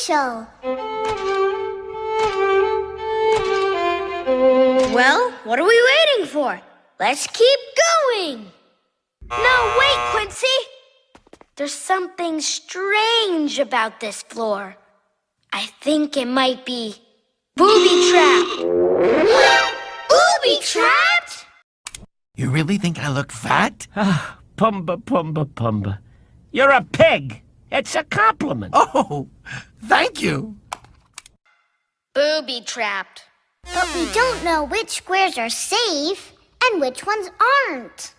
special. Well, what are we waiting for? Let's keep going. No, wait, Quincy. There's something strange about this floor. I think it might be booby trapped. Booby trapped? You really think I look fat? Pumba, Pumba, Pumba. You're a pig. It's a compliment. Oh, thank you. Booby trapped. But we don't know which squares are safe and which ones aren't.